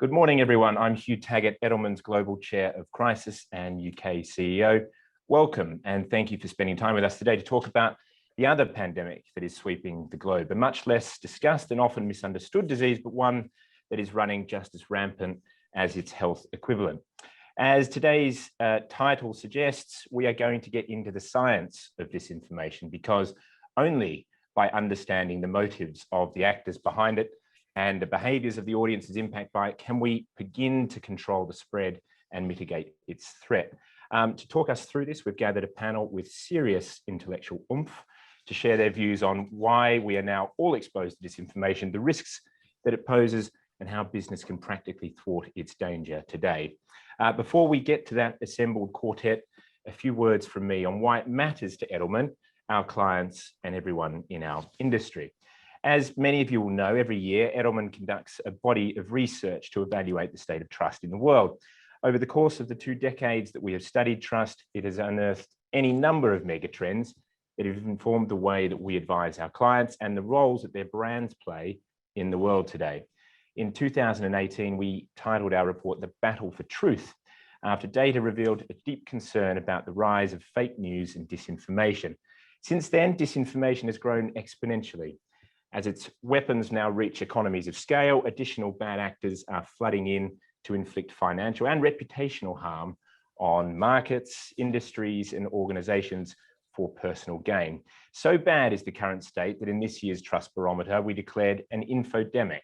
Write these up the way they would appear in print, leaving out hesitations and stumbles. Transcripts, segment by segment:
Good morning, everyone. I'm Hugh Taggart, Edelman's Global Chair of Crisis and UK CEO. Welcome, and thank you for spending time with us today to talk about the other pandemic that is sweeping the globe, a much less discussed and often misunderstood disease, but one that is running just as rampant as its health equivalent. As today's title suggests, we are going to get into the science of disinformation, because only by understanding the motives of the actors behind it and the behaviours of the audience's impact by it can we begin to control the spread and mitigate its threat. To talk us through this, we've gathered a panel with serious intellectual oomph to share their views on why we are now all exposed to disinformation, the risks that it poses, and how business can practically thwart its danger today. Before we get to that assembled quartet, a few words from me on why it matters to Edelman, our clients, and everyone in our industry. As many of you will know, every year, Edelman conducts a body of research to evaluate the state of trust in the world. Over the course of the 2 decades that we have studied trust, it has unearthed any number of megatrends that have informed the way that we advise our clients and the roles that their brands play in the world today. In 2018, we titled our report "The Battle for Truth," after data revealed a deep concern about the rise of fake news and disinformation. Since then, disinformation has grown exponentially. As its weapons now reach economies of scale, additional bad actors are flooding in to inflict financial and reputational harm on markets, industries, and organizations for personal gain. So bad is the current state that in this year's Trust Barometer, we declared an infodemic.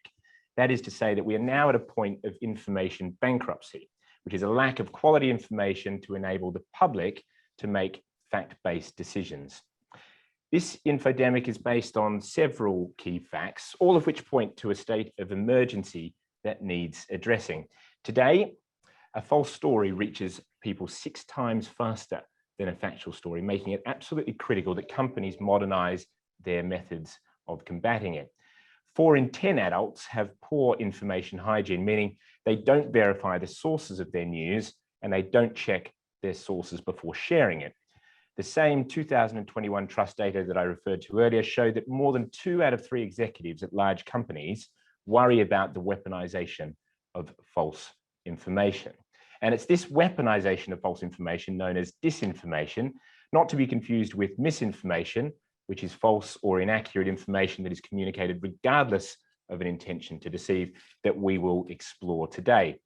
That is to say that we are now at a point of information bankruptcy, which is a lack of quality information to enable the public to make fact-based decisions. This infodemic is based on several key facts, all of which point to a state of emergency that needs addressing. Today, a false story reaches people 6 times faster than a factual story, making it absolutely critical that companies modernize their methods of combating it. 4 in 10 adults have poor information hygiene, meaning they don't verify the sources of their news and they don't check their sources before sharing it. The same 2021 trust data that I referred to earlier showed that more than 2 out of 3 executives at large companies worry about the weaponization of false information. And it's this weaponization of false information known as disinformation, not to be confused with misinformation, which is false or inaccurate information that is communicated regardless of an intention to deceive, that we will explore today.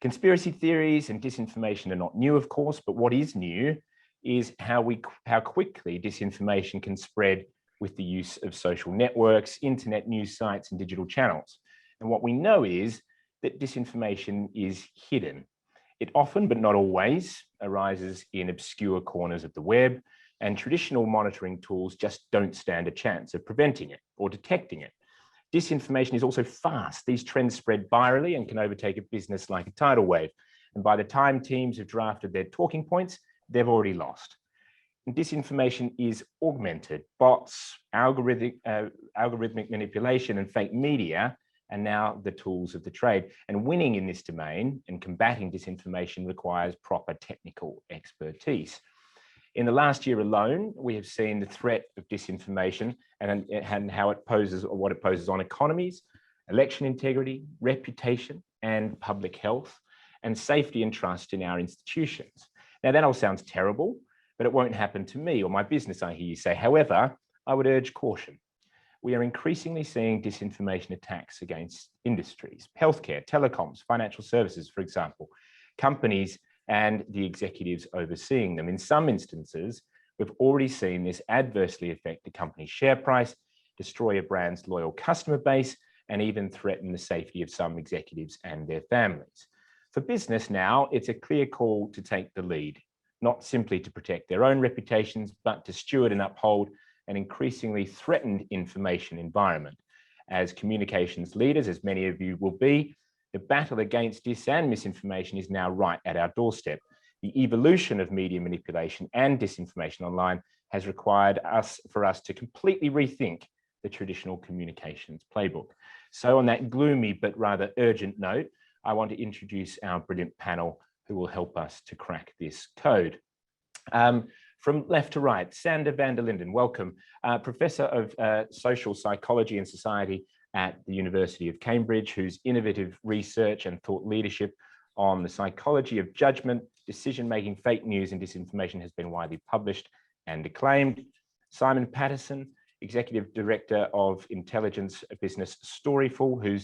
Conspiracy theories and disinformation are not new, of course, but what is new is how quickly disinformation can spread with the use of social networks, internet news sites, and digital channels. And what we know is that disinformation is hidden. It often, but not always, arises in obscure corners of the web, and traditional monitoring tools just don't stand a chance of preventing it or detecting it. Disinformation is also fast. These trends spread virally and can overtake a business like a tidal wave. And by the time teams have drafted their talking points, they've already lost. And disinformation is augmented. Bots, algorithmic manipulation, and fake media are now the tools of the trade. And winning in this domain and combating disinformation requires proper technical expertise. In the last year alone, we have seen the threat of disinformation and how it poses, or what it poses on economies, election integrity, reputation, and public health, and safety and trust in our institutions. Now, that all sounds terrible, but it won't happen to me or my business, I hear you say. However, I would urge caution. We are increasingly seeing disinformation attacks against industries, healthcare, telecoms, financial services, for example, companies and the executives overseeing them. In some instances, we've already seen this adversely affect the company's share price, destroy a brand's loyal customer base, and even threaten the safety of some executives and their families. For business now, it's a clear call to take the lead, not simply to protect their own reputations, but to steward and uphold an increasingly threatened information environment. As communications leaders, as many of you will be, the battle against dis and misinformation is now right at our doorstep. The evolution of media manipulation and disinformation online has required for us to completely rethink the traditional communications playbook. So on that gloomy but rather urgent note, I want to introduce our brilliant panel who will help us to crack this code. From left to right, Sander van der Linden, welcome. Professor of Social Psychology and Society at the University of Cambridge, whose innovative research and thought leadership on the psychology of judgment, decision-making, fake news, and disinformation has been widely published and acclaimed. Simon Patterson, Executive Director of Intelligence Business Storyful, who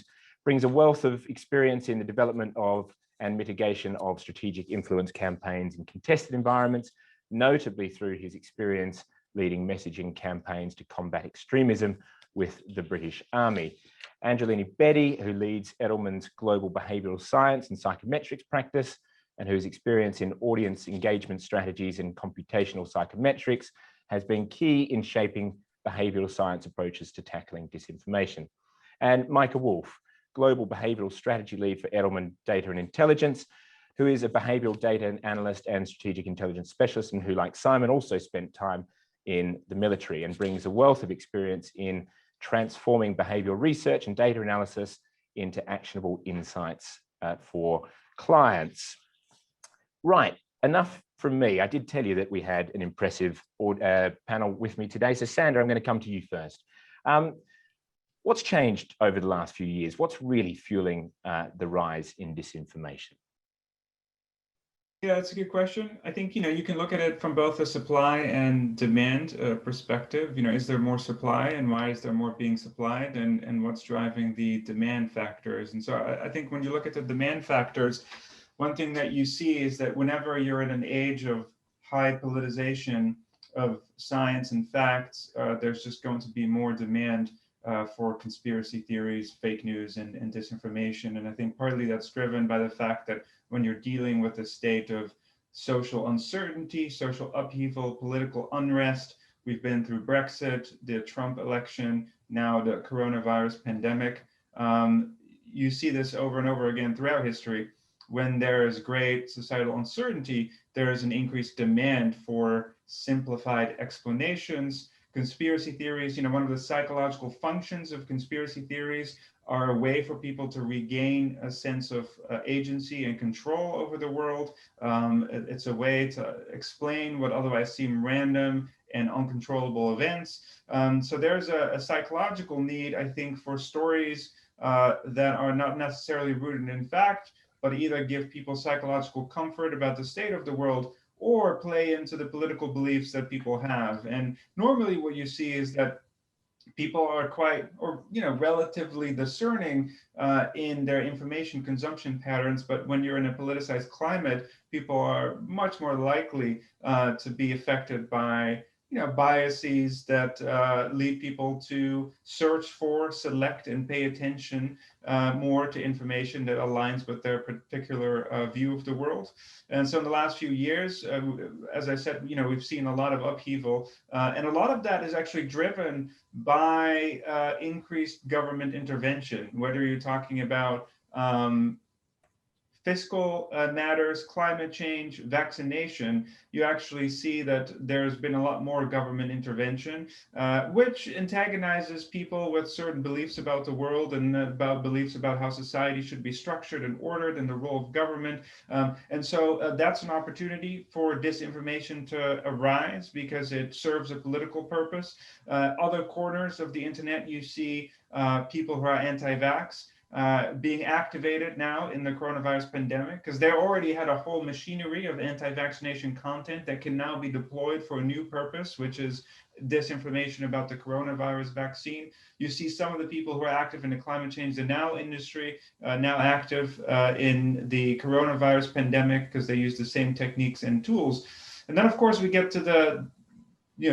brings a wealth of experience in the development of and mitigation of strategic influence campaigns in contested environments, notably through his experience leading messaging campaigns to combat extremism with the British Army. Angelini Betty, who leads Edelman's global behavioural science and psychometrics practice, and whose experience in audience engagement strategies and computational psychometrics has been key in shaping behavioural science approaches to tackling disinformation. And Micah Wolf, global behavioural strategy lead for Edelman Data and Intelligence, who is a behavioural data analyst and strategic intelligence specialist, and who, like Simon, also spent time in the military and brings a wealth of experience in transforming behavioural research and data analysis into actionable insights for clients. Right, enough from me. I did tell you that we had an impressive panel with me today. So Sandra, I'm going to come to you first. What's changed over the last few years? What's really fueling the rise in disinformation? Yeah, that's a good question. I think, you can look at it from both a supply and demand perspective. Is there more supply, and why is there more being supplied, and what's driving the demand factors? And so I think when you look at the demand factors, one thing that you see is that whenever you're in an age of high politicization of science and facts, there's just going to be more demand for conspiracy theories, fake news, and disinformation. And I think partly that's driven by the fact that when you're dealing with a state of social uncertainty, social upheaval, political unrest, we've been through Brexit, the Trump election, now the coronavirus pandemic. You see this over and over again throughout history. When there is great societal uncertainty, there is an increased demand for simplified explanations. Conspiracy theories, one of the psychological functions of conspiracy theories are a way for people to regain a sense of agency and control over the world. It's a way to explain what otherwise seem random and uncontrollable events. So there's a psychological need, I think, for stories that are not necessarily rooted in fact, but either give people psychological comfort about the state of the world or play into the political beliefs that people have. And normally what you see is that people are quite, or relatively discerning in their information consumption patterns, but when you're in a politicized climate, people are much more likely to be affected by biases that lead people to search for, select, and pay attention more to information that aligns with their particular view of the world. And so in the last few years, as I said, we've seen a lot of upheaval, and a lot of that is actually driven by increased government intervention, whether you're talking about fiscal matters, climate change, vaccination. You actually see that there's been a lot more government intervention, which antagonizes people with certain beliefs about the world and about beliefs about how society should be structured and ordered and the role of government. And so that's an opportunity for disinformation to arise because it serves a political purpose. Other corners of the internet, you see people who are anti-vax being activated now in the coronavirus pandemic, because they already had a whole machinery of anti-vaccination content that can now be deployed for a new purpose, which is disinformation about the coronavirus vaccine. You see some of the people who are active in the climate change denial industry now active in the coronavirus pandemic because they use the same techniques and tools. And then, of course, we get to the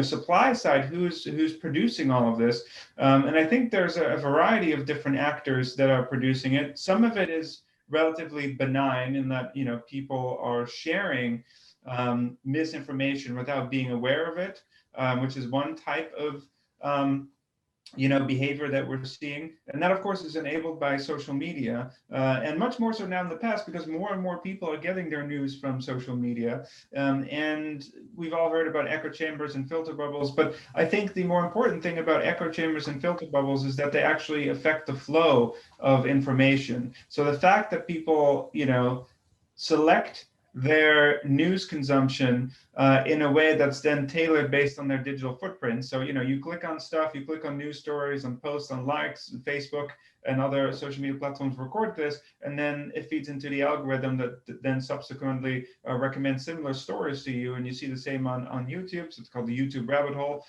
supply side, who's producing all of this. And I think there's a variety of different actors that are producing it. Some of it is relatively benign in that, people are sharing misinformation without being aware of it, which is one type of behavior that we're seeing. And that, of course, is enabled by social media, and much more so now in the past because more and more people are getting their news from social media. And we've all heard about echo chambers and filter bubbles, but I think the more important thing about echo chambers and filter bubbles is that they actually affect the flow of information. So the fact that people, select their news consumption in a way that's then tailored based on their digital footprint. So, you click on stuff, you click on news stories, on posts, on likes, Facebook and other social media platforms record this, and then it feeds into the algorithm that then subsequently recommends similar stories to you. And you see the same on YouTube. So it's called the YouTube rabbit hole.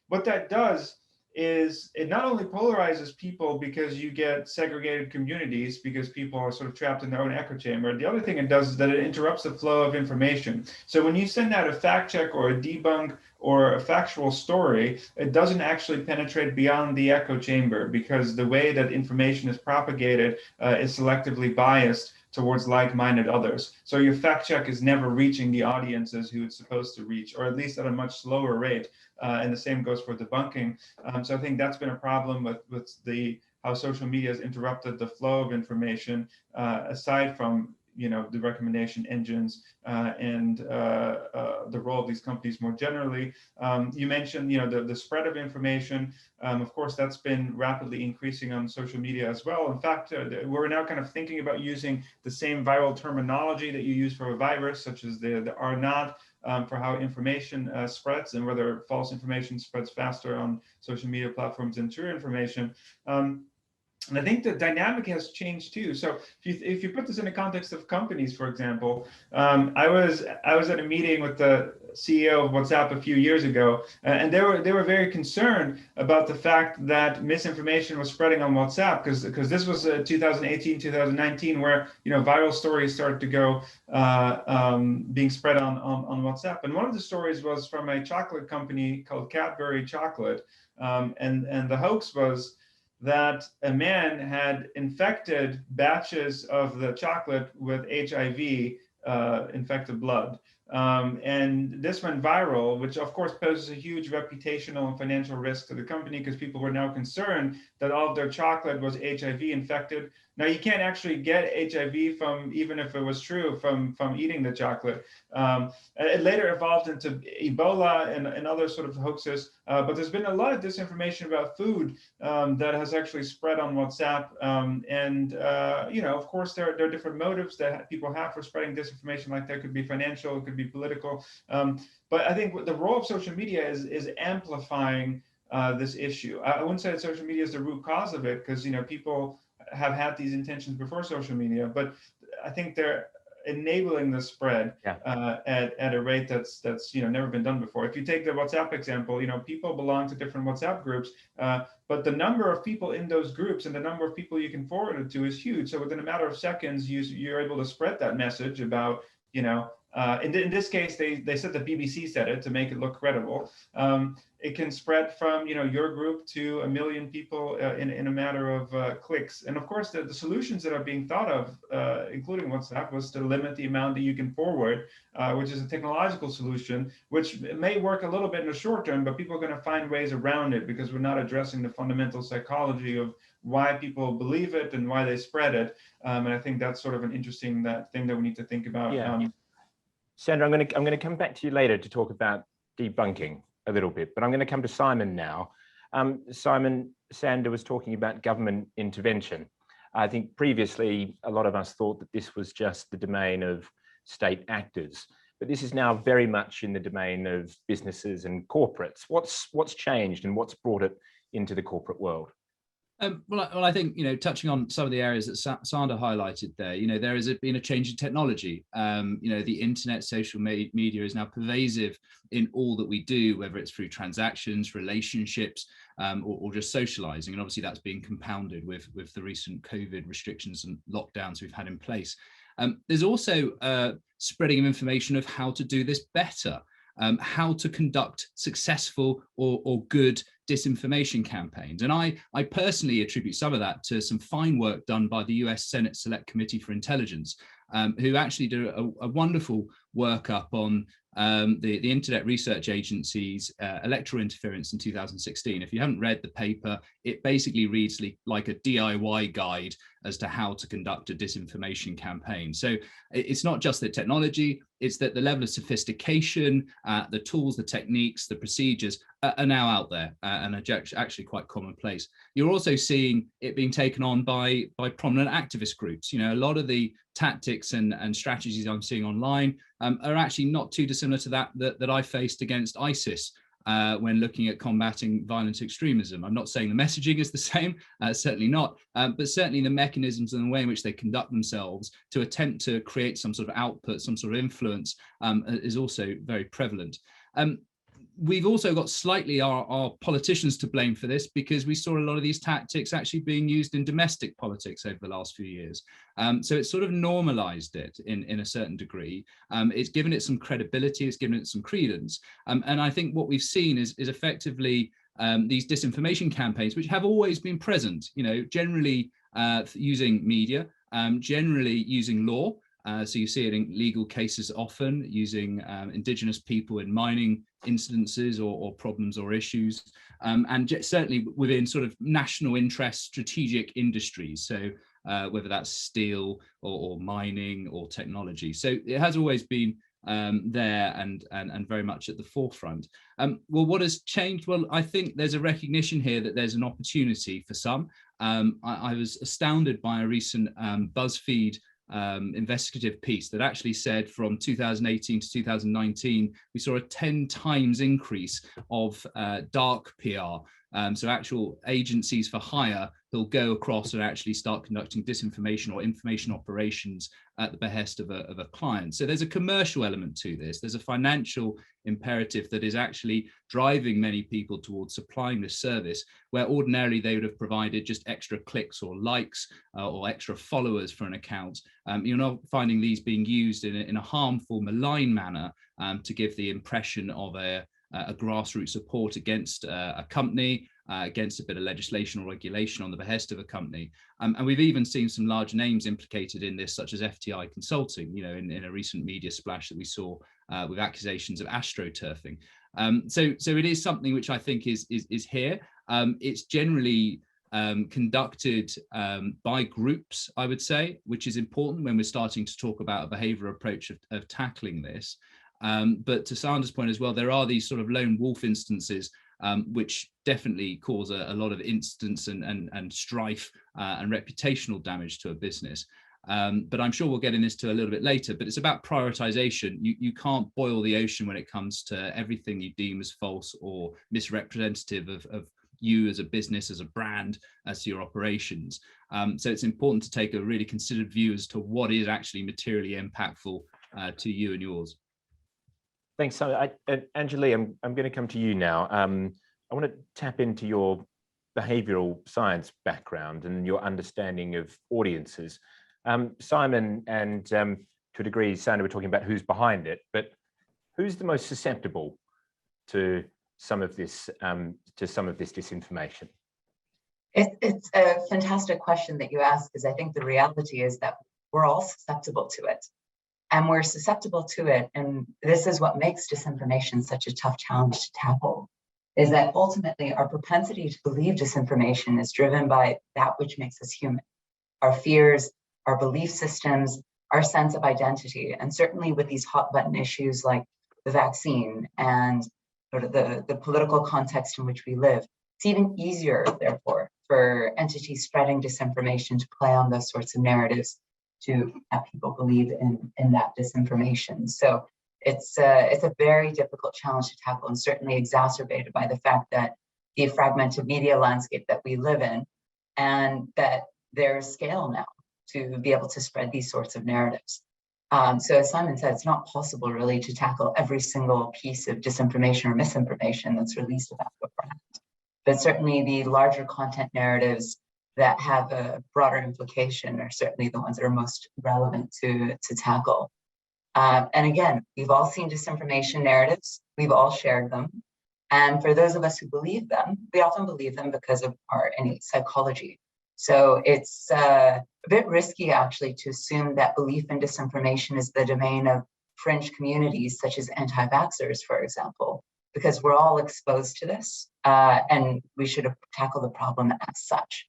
What that does is it not only polarizes people because you get segregated communities because people are sort of trapped in their own echo chamber. The other thing it does is that it interrupts the flow of information. So when you send out a fact check or a debunk or a factual story, it doesn't actually penetrate beyond the echo chamber because the way that information is propagated is selectively biased towards like-minded others. So your fact check is never reaching the audiences who it's supposed to reach, or at least at a much slower rate. And the same goes for debunking. So I think that's been a problem with how social media has interrupted the flow of information, aside from the recommendation engines and the role of these companies more generally. You mentioned the spread of information. Of course, that's been rapidly increasing on social media as well. In fact, we're now kind of thinking about using the same viral terminology that you use for a virus, such as the R naught, for how information spreads and whether false information spreads faster on social media platforms than true information. And I think the dynamic has changed too. So if you put this in the context of companies, for example, I was at a meeting with the CEO of WhatsApp a few years ago, and they were very concerned about the fact that misinformation was spreading on WhatsApp because this was 2018, 2019, where viral stories started to go being spread on WhatsApp. And one of the stories was from a chocolate company called Cadbury Chocolate, and the hoax was that a man had infected batches of the chocolate with HIV, infected blood. And this went viral, which of course poses a huge reputational and financial risk to the company because people were now concerned that all of their chocolate was HIV infected. Now you can't actually get HIV from, even if it was true, from eating the chocolate. It later evolved into Ebola and other sort of hoaxes, but there's been a lot of disinformation about food that has actually spread on WhatsApp. Of course, there are different motives that people have for spreading disinformation. Like there could be financial, it could be political. But I think the role of social media is amplifying this issue. I wouldn't say that social media is the root cause of it because people have had these intentions before social media, but I think they're enabling the spread at a rate that's never been done before. If you take the WhatsApp example, people belong to different WhatsApp groups, but the number of people in those groups and the number of people you can forward it to is huge. So within a matter of seconds, you're able to spread that message about in this case, they said the BBC said it to make it look credible. It can spread from your group to 1 million people in a matter of clicks. And of course, the solutions that are being thought of, including WhatsApp, was to limit the amount that you can forward, which is a technological solution, which may work a little bit in the short term, but people are going to find ways around it because we're not addressing the fundamental psychology of why people believe it and why they spread it. And I think that's sort of an interesting thing that we need to think about. Yeah. Sandra, I'm going to come back to you later to talk about debunking a little bit, but I'm going to come to Simon now. Simon, Sandra was talking about government intervention. I think previously a lot of us thought that this was just the domain of state actors, but this is now very much in the domain of businesses and corporates. What's changed and what's brought it into the corporate world? Well, I think, touching on some of the areas that Sandra highlighted there, there has been a change in technology. The internet, social media is now pervasive in all that we do, whether it's through transactions, relationships, or just socializing. And obviously that's being compounded with the recent COVID restrictions and lockdowns we've had in place. There's also spreading of information of how to do this better. How to conduct successful or good disinformation campaigns. And I personally attribute some of that to some fine work done by the US Senate Select Committee for Intelligence, who actually did a wonderful workup on the Internet Research Agency's electoral interference in 2016. If you haven't read the paper, it basically reads like a DIY guide as to how to conduct a disinformation campaign. So it's not just the technology, it's that the level of sophistication, the tools, the techniques, the procedures are now out there and are actually quite commonplace. You're also seeing it being taken on by prominent activist groups. You know, a lot of the tactics and strategies I'm seeing online are actually not too dissimilar to that I faced against ISIS when looking at combating violent extremism. I'm not saying the messaging is the same, certainly not, but certainly the mechanisms and the way in which they conduct themselves to attempt to create some sort of output, some sort of influence is also very prevalent. We've also got slightly our politicians to blame for this, because we saw a lot of these tactics actually being used in domestic politics over the last few years. So it's sort of normalized it in a certain degree. It's given it some credibility, it's given it some credence. And I think what we've seen is effectively these disinformation campaigns, which have always been present, you know, generally using media, generally using law. So you see it in legal cases often, using indigenous people in mining incidences or problems or issues, and certainly within sort of national interest strategic industries. So whether that's steel or mining or technology. So it has always been there and very much at the forefront. Well, what has changed? Well, I think there's a recognition here that there's an opportunity for some. I was astounded by a recent BuzzFeed investigative piece that actually said from 2018 to 2019, we saw a 10 times increase of dark PR. So actual agencies for hire who'll go across and actually start conducting disinformation or information operations at the behest of a client. So there's a commercial element to this. There's a financial imperative that is actually driving many people towards supplying this service, where ordinarily they would have provided just extra clicks or likes or extra followers for an account. You're not finding these being used in a harmful, malign manner to give the impression of a grassroots support against a company, against a bit of legislation or regulation on the behest of a company. And we've even seen some large names implicated in this, such as FTI Consulting, you know, in a recent media splash that we saw with accusations of astroturfing. So it is something which I think is here. It's generally conducted by groups, I would say, which is important when we're starting to talk about a behavioural approach of tackling this. But to Sandra's point as well, there are these sort of lone wolf instances which definitely cause a lot of incidents and strife and reputational damage to a business. But I'm sure we'll get in this to a little bit later, but it's about prioritization. You can't boil the ocean when it comes to everything you deem as false or misrepresentative of you as a business, as a brand, as to your operations. So it's important to take a really considered view as to what is actually materially impactful to you and yours. Thanks, Simon. Anjali, I'm going to come to you now. I want to tap into your behavioural science background and your understanding of audiences. Simon and to a degree, Sandra, we're talking about who's behind it, but who's the most susceptible to some of this disinformation? It's a fantastic question that you ask, because I think the reality is that we're all susceptible to it. And we're susceptible to it, and this is what makes disinformation such a tough challenge to tackle, is that ultimately our propensity to believe disinformation is driven by that which makes us human. Our fears, our belief systems, our sense of identity. And certainly with these hot button issues like the vaccine and sort of the political context in which we live, it's even easier, therefore, for entities spreading disinformation to play on those sorts of narratives to have people believe in that disinformation. So it's a very difficult challenge to tackle, and certainly exacerbated by the fact that the fragmented media landscape that we live in, and that there's scale now to be able to spread these sorts of narratives. So as Simon said, it's not possible really to tackle every single piece of disinformation or misinformation that's released about the brand. But certainly the larger content narratives that have a broader implication are certainly the ones that are most relevant to tackle. And again, we've all seen disinformation narratives, we've all shared them. And for those of us who believe them, we often believe them because of our innate psychology. So it's a bit risky actually to assume that belief in disinformation is the domain of fringe communities such as anti-vaxxers, for example, because we're all exposed to this and we should tackle the problem as such.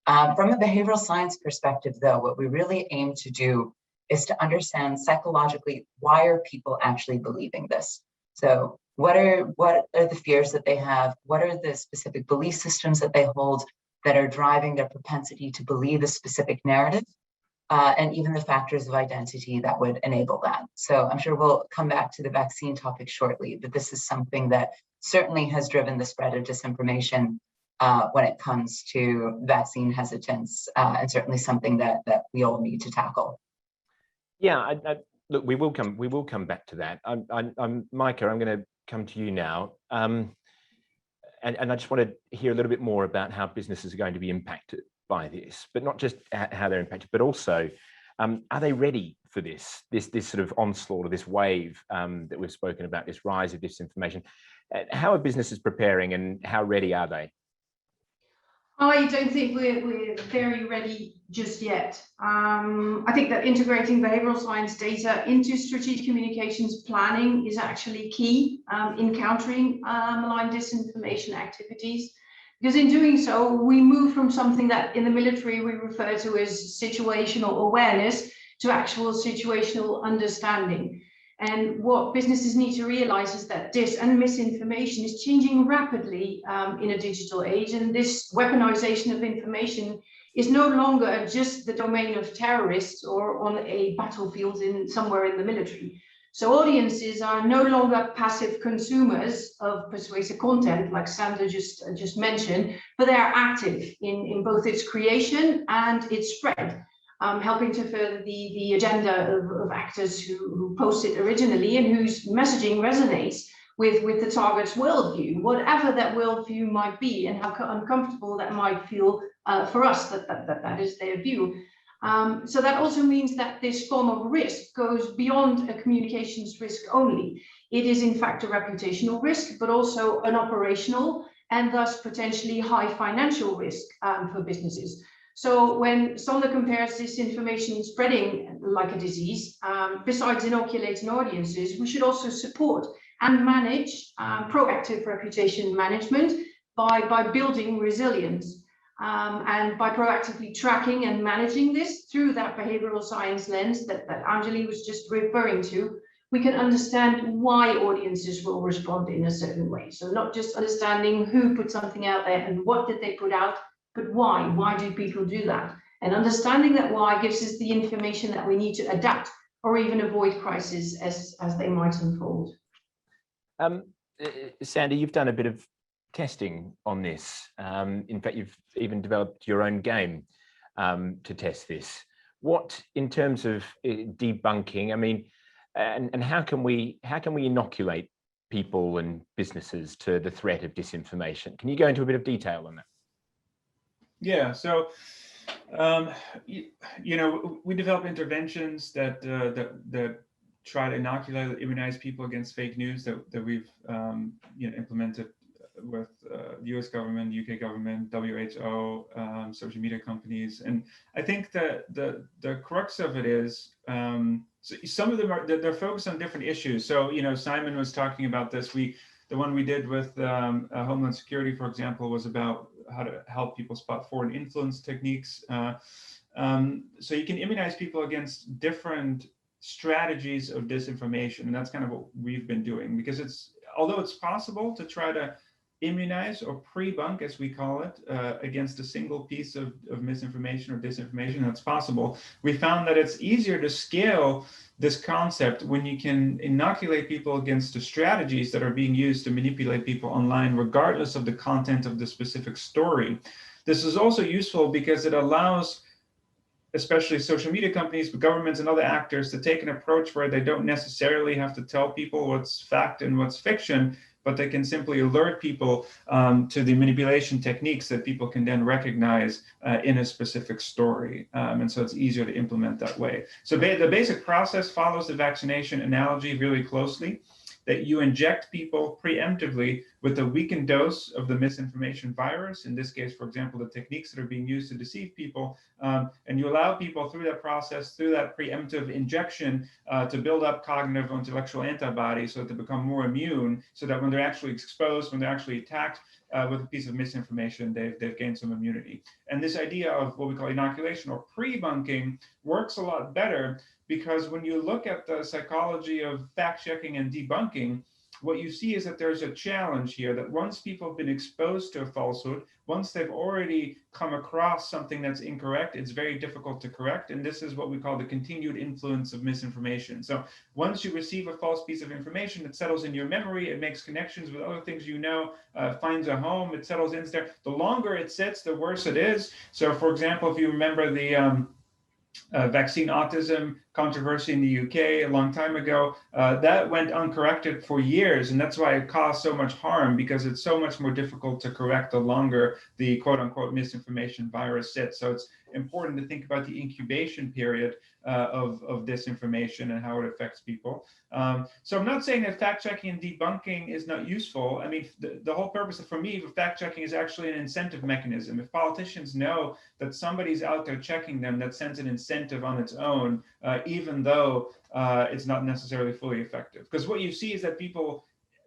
From a behavioral science perspective, though, what we really aim to do is to understand psychologically, why are people actually believing this? So what are the fears that they have? What are the specific belief systems that they hold that are driving their propensity to believe a specific narrative? And even the factors of identity that would enable that. So I'm sure we'll come back to the vaccine topic shortly, but this is something that certainly has driven the spread of disinformation when it comes to vaccine hesitance, and certainly something that we all need to tackle. Yeah, look, we will come back to that. I'm Micah, I'm going to come to you now, and I just want to hear a little bit more about how businesses are going to be impacted by this, but not just how they're impacted, but also are they ready for this sort of onslaught or this wave that we've spoken about, this rise of disinformation? How are businesses preparing, and how ready are they? I don't think we're very ready just yet. I think that integrating behavioral science data into strategic communications planning is actually key in countering malign disinformation activities. Because in doing so, we move from something that in the military we refer to as situational awareness to actual situational understanding. And what businesses need to realize is that dis and misinformation is changing rapidly in a digital age. And this weaponization of information is no longer just the domain of terrorists or on a battlefield somewhere in the military. So audiences are no longer passive consumers of persuasive content, like Sandra just mentioned, but they are active in both its creation and its spread, helping to further the agenda of actors who post it originally and whose messaging resonates with the target's worldview, whatever that worldview might be, and how uncomfortable that might feel for us that is their view. So that also means that this form of risk goes beyond a communications risk only. It is in fact a reputational risk, but also an operational and thus potentially high financial risk for businesses. So when Sander compares this information spreading like a disease, besides inoculating audiences, we should also support and manage proactive reputation management by building resilience. And by proactively tracking and managing this through that behavioral science lens that Anjali was just referring to, we can understand why audiences will respond in a certain way. So not just understanding who put something out there and what did they put out, but why? Why do people do that? And understanding that why gives us the information that we need to adapt or even avoid crises as they might unfold. Sandy, you've done a bit of testing on this. In fact, you've even developed your own game to test this. What, in terms of debunking, I mean, and how can we inoculate people and businesses to the threat of disinformation? Can you go into a bit of detail on that? Yeah, so you know, we develop interventions that try to inoculate, immunize people against fake news that we've you know, implemented with the US government, UK government, WHO, social media companies. And I think that the crux of it is, so some of them they're focused on different issues. So, you know, Simon was talking about this. The one we did with Homeland Security, for example, was about how to help people spot foreign influence techniques. So you can immunize people against different strategies of disinformation. And that's kind of what we've been doing, because although it's possible to try to immunize or pre-bunk, as we call it, against a single piece of misinformation or disinformation, that's possible. We found that it's easier to scale this concept when you can inoculate people against the strategies that are being used to manipulate people online, regardless of the content of the specific story. This is also useful because it allows especially social media companies, but governments and other actors, to take an approach where they don't necessarily have to tell people what's fact and what's fiction, but they can simply alert people to the manipulation techniques that people can then recognize in a specific story. And so it's easier to implement that way. So the basic process follows the vaccination analogy really closely, that you inject people preemptively with a weakened dose of the misinformation virus, in this case, for example, the techniques that are being used to deceive people, and you allow people through that process, through that preemptive injection, to build up cognitive intellectual antibodies so that they become more immune, so that when they're actually exposed, when they're actually attacked with a piece of misinformation, they've gained some immunity. And this idea of what we call inoculation or pre-bunking works a lot better, because when you look at the psychology of fact-checking and debunking, what you see is that there's a challenge here, that once people have been exposed to a falsehood, once they've already come across something that's incorrect, it's very difficult to correct. And this is what we call the continued influence of misinformation. So once you receive a false piece of information, it settles in your memory, it makes connections with other things you know, finds a home, it settles in there. The longer it sits, the worse it is. So for example, if you remember the vaccine autism controversy in the UK a long time ago, that went uncorrected for years, and that's why it caused so much harm, because it's so much more difficult to correct the longer the quote-unquote misinformation virus sits. So it's important to think about the incubation period of disinformation and how it affects people. So I'm not saying that fact-checking and debunking is not useful. I mean, the whole purpose for me of fact-checking is actually an incentive mechanism. If politicians know that somebody's out there checking them, that sends an incentive on its own, even though it's not necessarily fully effective. Because what you see is that people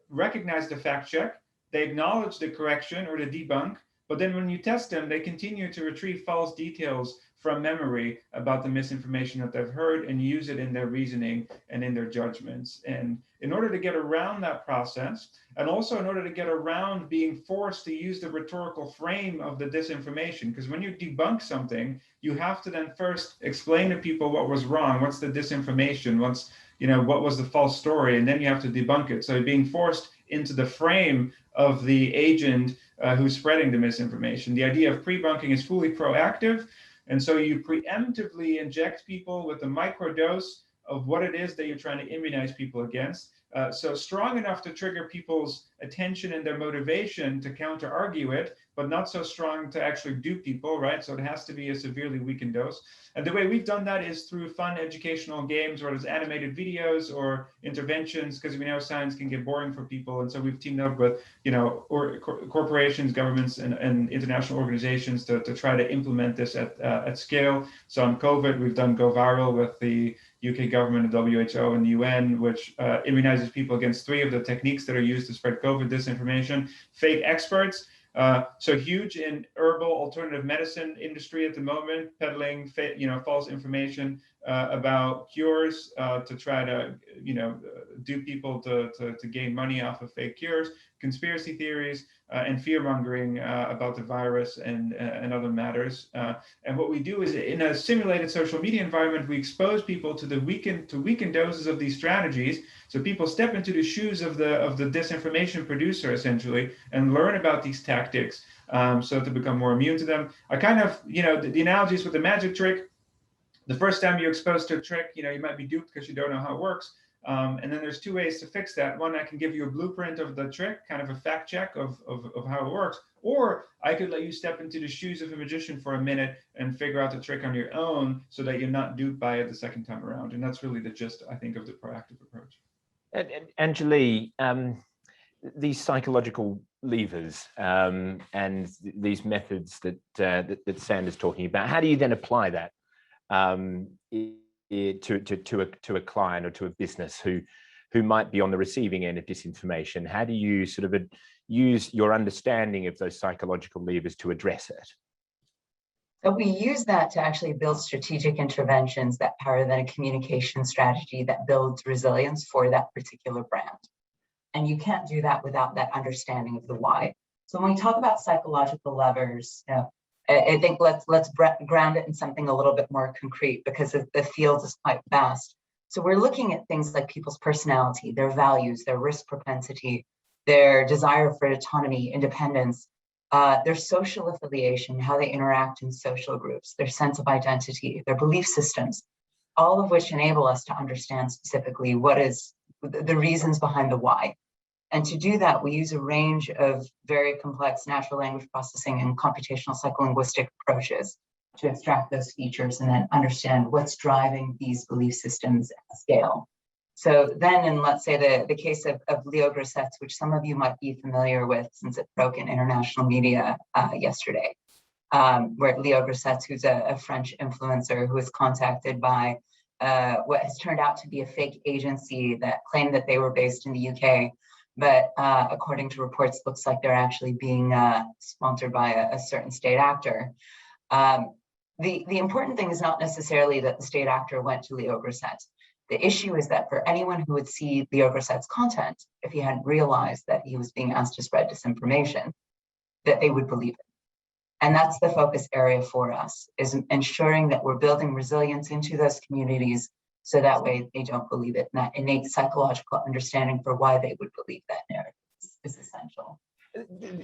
recognize the fact check, they acknowledge the correction or the debunk, but then when you test them, they continue to retrieve false details from memory about the misinformation that they've heard and use it in their reasoning and in their judgments. And in order to get around that process, and also in order to get around being forced to use the rhetorical frame of the disinformation, because when you debunk something, you have to then first explain to people what was wrong, what's the disinformation, what was the false story, and then you have to debunk it. So being forced into the frame of the agent who's spreading the misinformation. The idea of pre-bunking is fully proactive. And so you preemptively inject people with a microdose of what it is that you're trying to immunize people against. So strong enough to trigger people's attention and their motivation to counter-argue it, but not so strong to actually dupe people, right? So it has to be a severely weakened dose. And the way we've done that is through fun educational games, whether it's animated videos or interventions, because we know science can get boring for people. And so we've teamed up with, corporations, governments, and international organizations to try to implement this at scale. So on COVID, we've done Go Viral with the UK government, the WHO, and the UN, which immunizes people against 3 of the techniques that are used to spread COVID disinformation. Fake experts, so huge in herbal alternative medicine industry at the moment, peddling false information about cures to try to dupe people to gain money off of fake cures, conspiracy theories, and fear mongering about the virus and other matters. And what we do is, in a simulated social media environment, we expose people to weakened doses of these strategies. So people step into the shoes of the disinformation producer essentially and learn about these tactics so to become more immune to them. I kind of, the analogies with the magic trick. The first time you're exposed to a trick, you might be duped because you don't know how it works. And then there's 2 ways to fix that. One, I can give you a blueprint of the trick, kind of a fact check of how it works. Or I could let you step into the shoes of a magician for a minute and figure out the trick on your own so that you're not duped by it the second time around. And that's really the gist, I think, of the proactive approach. And Anjali, these psychological levers and these methods that Sander's talking about, how do you then apply that to a client or to a business who might be on the receiving end of disinformation? How do you sort of use your understanding of those psychological levers to address it? So we use that to actually build strategic interventions that power then a communication strategy that builds resilience for that particular brand. And you can't do that without that understanding of the why. So when we talk about psychological levers, I think let's ground it in something a little bit more concrete, because the field is quite vast. So we're looking at things like people's personality, their values, their risk propensity, their desire for autonomy, independence, their social affiliation, how they interact in social groups, their sense of identity, their belief systems, all of which enable us to understand specifically what is the reasons behind the why. And to do that, we use a range of very complex natural language processing and computational psycholinguistic approaches to extract those features and then understand what's driving these belief systems at scale. So then in, let's say, the case of Leo Grosset's, which some of you might be familiar with since it broke in international media yesterday, where Leo Grosset's, who's a French influencer who was contacted by what has turned out to be a fake agency that claimed that they were based in the UK, but according to reports, looks like they're actually being sponsored by a certain state actor. The important thing is not necessarily that the state actor went to Leo Grosset. The issue is that for anyone who would see Leo Grosset's content, if he hadn't realized that he was being asked to spread disinformation, that they would believe it. And that's the focus area for us, is ensuring that we're building resilience into those communities so that way they don't believe it. And that innate psychological understanding for why they would believe that narrative is essential.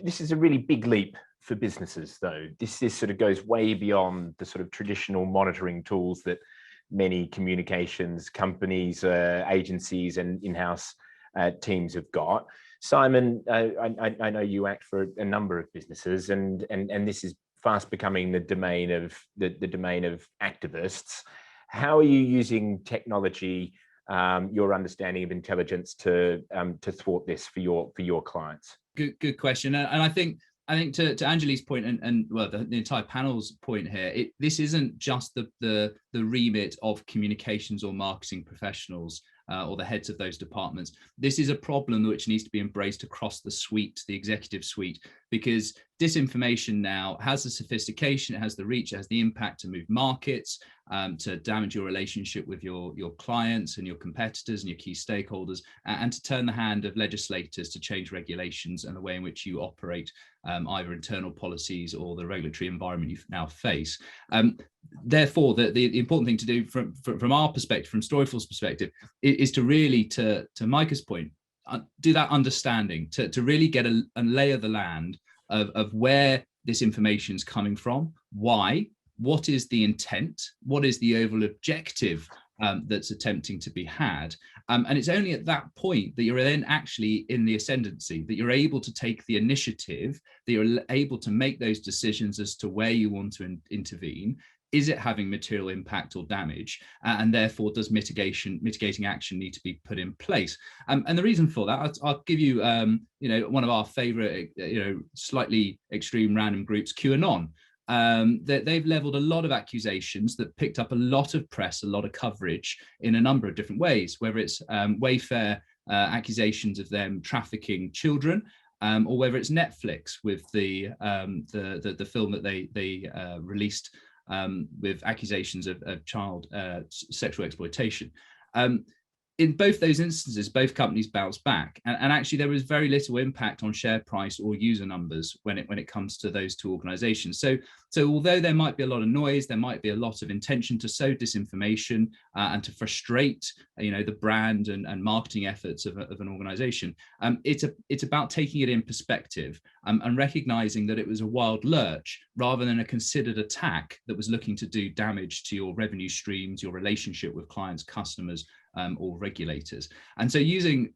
This is a really big leap for businesses, though. This sort of goes way beyond the sort of traditional monitoring tools that many communications companies, agencies, and in-house teams have got. Simon, I know you act for a number of businesses, and this is fast becoming the domain of activists. How are you using technology, your understanding of intelligence, to thwart this for your clients? Good question, and I think to Anjali's point and well, the entire panel's point here, this isn't just the remit of communications or marketing professionals or the heads of those departments. This is a problem which needs to be embraced across the suite, the executive suite, because disinformation now has the sophistication, it has the reach, it has the impact to move markets, to damage your relationship with your clients and your competitors and your key stakeholders, and to turn the hand of legislators to change regulations and the way in which you operate either internal policies or the regulatory environment you now face. Therefore, the important thing to do from our perspective, from Storyful's perspective, is to really, to Micah's point, do that understanding, to really get and lay of the land of where this information is coming from, why, what is the intent, what is the overall objective that's attempting to be had. And it's only at that point that you're then actually in the ascendancy, that you're able to take the initiative, that you're able to make those decisions as to where you want to intervene. Is it having material impact or damage? And therefore, does mitigating action need to be put in place? And the reason for that, I'll give you, one of our favorite, slightly extreme random groups, QAnon. They've leveled a lot of accusations that picked up a lot of press, a lot of coverage in a number of different ways, whether it's Wayfair accusations of them trafficking children, or whether it's Netflix with the film that they released with accusations of child sexual exploitation. In both those instances, both companies bounced back, and actually there was very little impact on share price or user numbers when it comes to those two organizations. So although there might be a lot of noise, there might be a lot of intention to sow disinformation and to frustrate, the brand and marketing efforts of an organization. It's about taking it in perspective and recognizing that it was a wild lurch rather than a considered attack that was looking to do damage to your revenue streams, your relationship with clients, customers, or regulators. And so using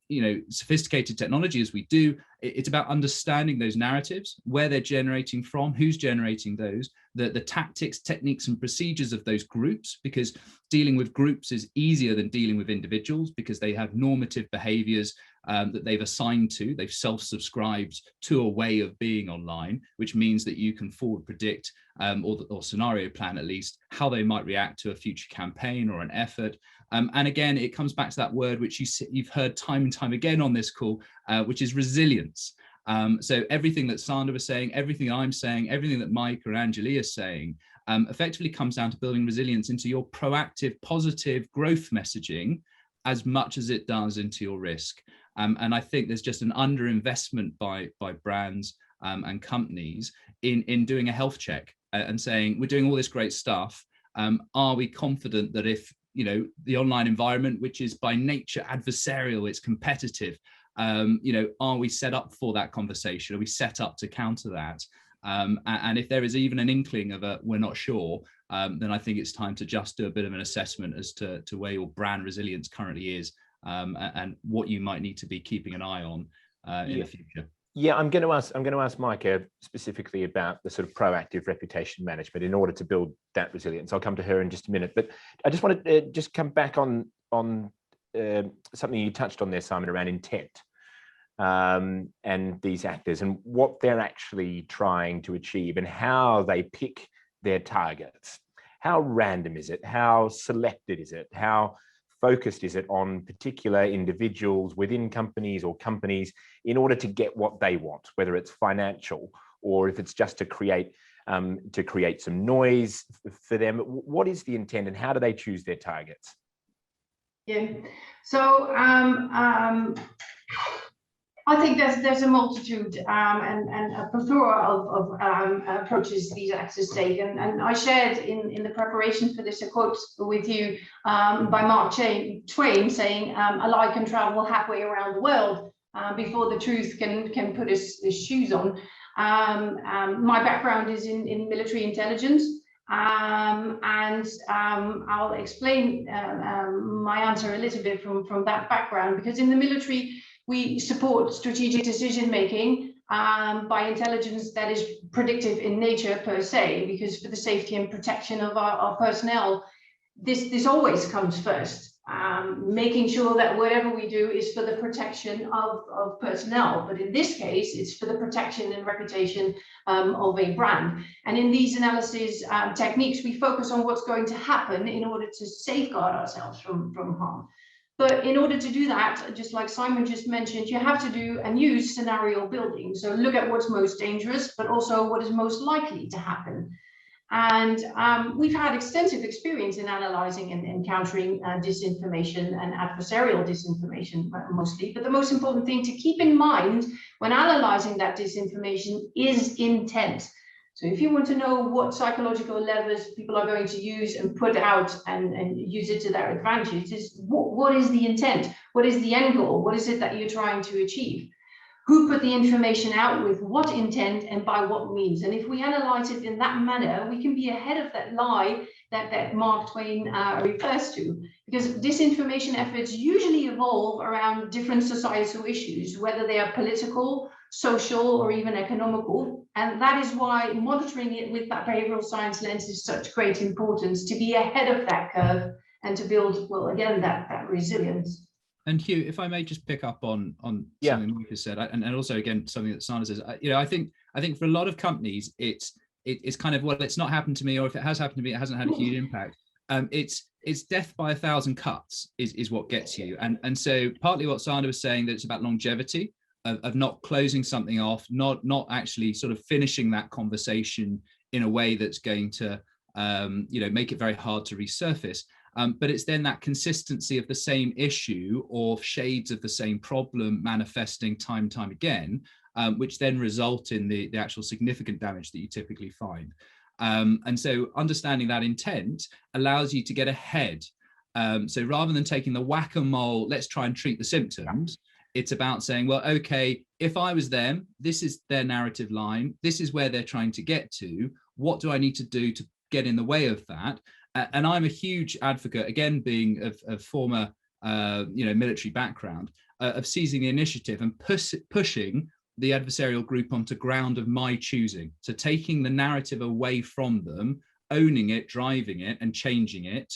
sophisticated technology as we do, it's about understanding those narratives, where they're generating from, who's generating those, the tactics, techniques, and procedures of those groups, because dealing with groups is easier than dealing with individuals, because they have normative behaviors that they've assigned to, they've self-subscribed to a way of being online, which means that you can forward predict or scenario plan at least how they might react to a future campaign or an effort. And again, it comes back to that word which you've heard time and time again on this call, which is resilience. So everything that Sandra was saying, everything I'm saying, everything that Mike or Anjali is saying, effectively comes down to building resilience into your proactive, positive growth messaging as much as it does into your risk. And I think there's just an underinvestment by brands and companies in doing a health check and saying, we're doing all this great stuff. Are we confident that if the online environment, which is by nature adversarial, it's competitive, are we set up for that conversation? Are we set up to counter that? And if there is even an inkling of we're not sure, then I think it's time to just do a bit of an assessment as to where your brand resilience currently is, and what you might need to be keeping an eye on in the future. Yeah, I'm going to ask Micah specifically about the sort of proactive reputation management in order to build that resilience. I'll come to her in just a minute, but I just wanted to just come back on something you touched on there, Simon, around intent and these actors and what they're actually trying to achieve and how they pick their targets. How random is it? How selected is it? How focused is it on particular individuals within companies or companies in order to get what they want, whether it's financial or if it's just to create some noise for them? What is the intent and how do they choose their targets? Yeah, so I think there's a multitude and a plethora of approaches these actors take, and I shared in the preparation for this a quote with you by Mark Twain saying, "A lie can travel halfway around the world before the truth can put his shoes on." My background is in military intelligence. I'll explain my answer a little bit from that background, because in the military, we support strategic decision-making by intelligence that is predictive in nature per se, because for the safety and protection of our personnel, this always comes first. Making sure that whatever we do is for the protection of personnel. But in this case, it's for the protection and reputation of a brand. And in these analysis techniques, we focus on what's going to happen in order to safeguard ourselves from harm. But in order to do that, just like Simon just mentioned, you have to do and use scenario building. So look at what's most dangerous, but also what is most likely to happen. And we've had extensive experience in analyzing and encountering disinformation and adversarial disinformation mostly. But the most important thing to keep in mind when analyzing that disinformation is intent. So if you want to know what psychological levers people are going to use and put out and use it to their advantage, is what is the intent? What is the end goal? What is it that you're trying to achieve? Who put the information out with what intent and by what means? And if we analyze it in that manner, we can be ahead of that lie that Mark Twain refers to, because disinformation efforts usually evolve around different societal issues, whether they are political, social, or even economical. And that is why monitoring it with that behavioral science lens is such great importance, to be ahead of that curve and to build, well, again, that resilience. And Hugh, if I may just pick up on something Mike has said, and also again something that Sana says, I think for a lot of companies, it's kind of, well, it's not happened to me, or if it has happened to me, it hasn't had a huge impact. It's death by 1,000 cuts is what gets you, and so partly what Sana was saying, that it's about longevity of not closing something off, not actually sort of finishing that conversation in a way that's going to make it very hard to resurface. But it's then that consistency of the same issue or shades of the same problem manifesting time and time again, which then result in the actual significant damage that you typically find. And so understanding that intent allows you to get ahead. So rather than taking the whack-a-mole, let's try and treat the symptoms, it's about saying, well, okay, if I was them, this is their narrative line, this is where they're trying to get to, what do I need to do to get in the way of that? And I'm a huge advocate, again, being of former, military background, of seizing the initiative and pushing the adversarial group onto ground of my choosing. So taking the narrative away from them, owning it, driving it, and changing it,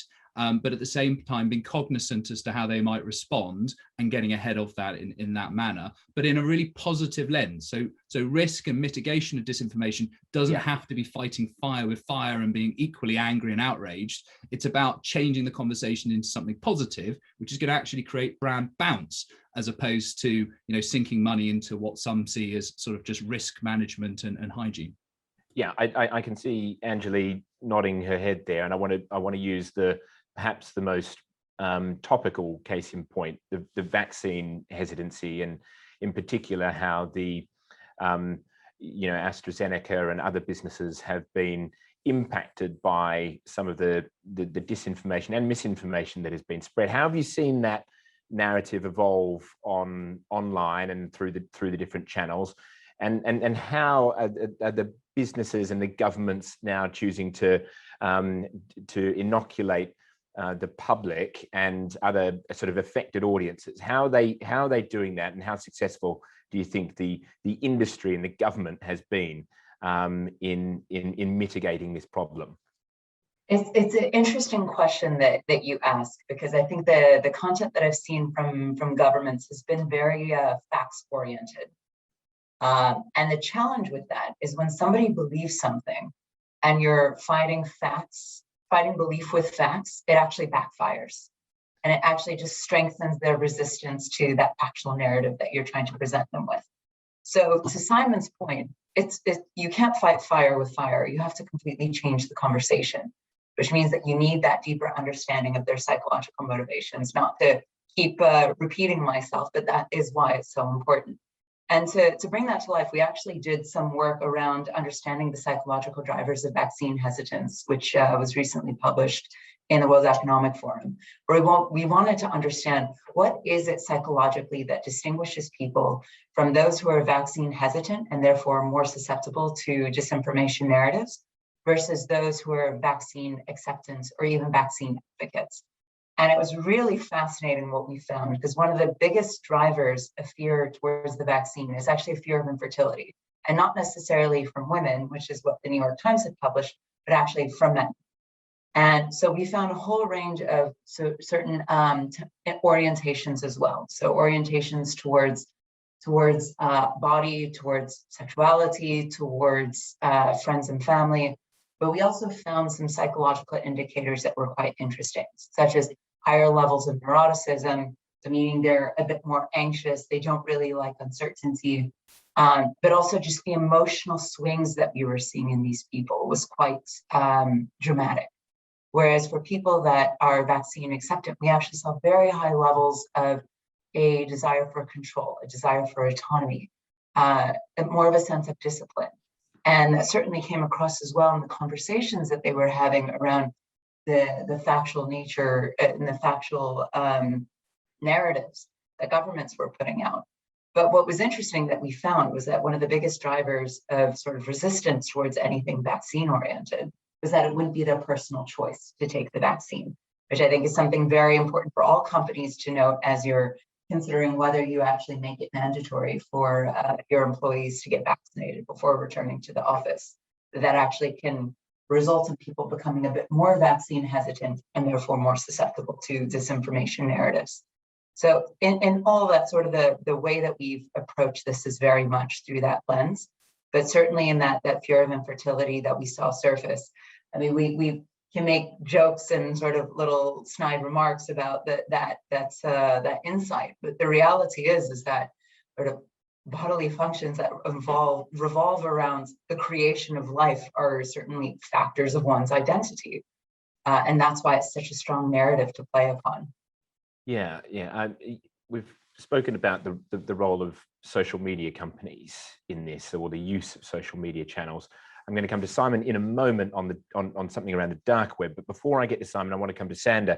but at the same time being cognizant as to how they might respond and getting ahead of that in that manner, but in a really positive lens. So risk and mitigation of disinformation doesn't have to be fighting fire with fire and being equally angry and outraged. It's about changing the conversation into something positive, which is going to actually create brand bounce, as opposed to sinking money into what some see as sort of just risk management and hygiene. Yeah, I can see Anjali nodding her head there, and I want to use perhaps the most topical case in point, the vaccine hesitancy, and in particular how the AstraZeneca and other businesses have been impacted by some of the disinformation and misinformation that has been spread. How have you seen that narrative evolve online and through the different channels, and how are the businesses and the governments now choosing to inoculate the public and other sort of affected audiences? How are they doing that, and how successful do you think the industry and the government has been in mitigating this problem? It's an interesting question that you ask, because I think the content that I've seen from governments has been very facts oriented. And the challenge with that is when somebody believes something and you're fighting belief with facts, it actually backfires. And it actually just strengthens their resistance to that factual narrative that you're trying to present them with. So to Simon's point, you can't fight fire with fire. You have to completely change the conversation, which means that you need that deeper understanding of their psychological motivations. Not to keep repeating myself, but that is why it's so important. And to bring that to life, we actually did some work around understanding the psychological drivers of vaccine hesitance, which was recently published in the World Economic Forum, where we wanted to understand what is it psychologically that distinguishes people from those who are vaccine hesitant and therefore more susceptible to disinformation narratives versus those who are vaccine acceptance or even vaccine advocates. And it was really fascinating what we found, because one of the biggest drivers of fear towards the vaccine is actually a fear of infertility, and not necessarily from women, which is what the New York Times had published, but actually from men. And so we found a whole range of certain orientations as well. So orientations towards body, towards sexuality, towards friends and family. But we also found some psychological indicators that were quite interesting, such as higher levels of neuroticism, so meaning they're a bit more anxious, they don't really like uncertainty, but also just the emotional swings that we were seeing in these people was quite dramatic. Whereas for people that are vaccine acceptant, we actually saw very high levels of a desire for control, a desire for autonomy, more of a sense of discipline. And that certainly came across as well in the conversations that they were having around the factual nature and the factual narratives that governments were putting out. But what was interesting that we found was that one of the biggest drivers of sort of resistance towards anything vaccine oriented was that it wouldn't be their personal choice to take the vaccine, which I think is something very important for all companies to note as you're considering whether you actually make it mandatory for your employees to get vaccinated before returning to the office. That actually can result in people becoming a bit more vaccine hesitant and therefore more susceptible to disinformation narratives. So in all that, sort of the way that we've approached this is very much through that lens, but certainly in that fear of infertility that we saw surface. I mean, we can make jokes and sort of little snide remarks about that insight, but the reality is that sort of bodily functions that revolve around the creation of life are certainly factors of one's identity, and that's why it's such a strong narrative to play upon. Yeah. We've spoken about the role of social media companies in this, or the use of social media channels. I'm going to come to Simon in a moment on something around the dark web. But before I get to Simon, I want to come to Sander